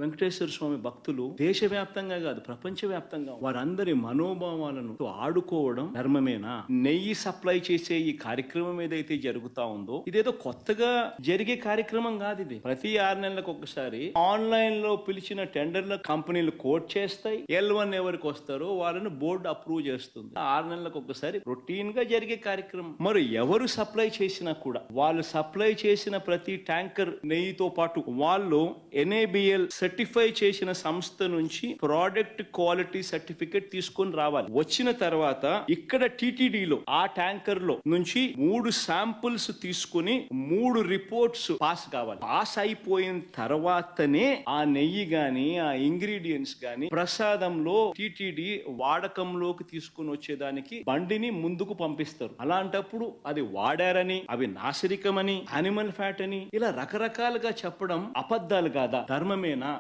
వెంకటేశ్వర స్వామి భక్తులు దేశవ్యాప్తంగా కాదు ప్రపంచవ్యాప్తంగా వారందరి మనోభావాలను ఆడుకోవడం ధర్మమేనా? నెయ్యి సప్లై చేసే ఈ కార్యక్రమం ఏదైతే జరుగుతా ఉందో ఇదేదో కొత్తగా జరిగే కార్యక్రమం కాదు. ఇది ప్రతి 6 నెలలకు ఒకసారి ఆన్లైన్ లో పిలిచిన టెండర్ల కంపెనీలు కోట్ చేస్తాయి. L1 ఎవరికి వస్తారో వాళ్ళని బోర్డు అప్రూవ్ చేస్తుంది. 6 నెలలకు ఒకసారి రొటీన్ గా జరిగే కార్యక్రమం. మరి ఎవరు సప్లై చేసినా కూడా వాళ్ళు సప్లై చేసిన ప్రతి ట్యాంకర్ నెయ్యితో పాటు వాళ్ళు NABL సర్టిఫై చేసిన సంస్థ నుంచి ప్రోడక్ట్ క్వాలిటీ సర్టిఫికేట్ తీసుకొని రావాలి. వచ్చిన తర్వాత ఇక్కడ TTDలో ఆ ట్యాంకర్ లో నుంచి 3 శాంపుల్స్ తీసుకుని 3 రిపోర్ట్స్ పాస్ కావాలి. పాస్ అయిపోయిన తర్వాతనే ఆ నెయ్యి గాని ఆ ఇంగ్రీడియంట్స్ గాని ప్రసాదంలో TTD వాడకంలోకి తీసుకుని వచ్చేదానికి బండిని ముందుకు పంపిస్తారు. అలాంటప్పుడు అది వాడారని, అవి నాసిరికమని, యానిమల్ ఫ్యాట్ అని ఇలా రకరకాలుగా చెప్పడం అబద్ధాలు కాదా? ధర్మమేనా?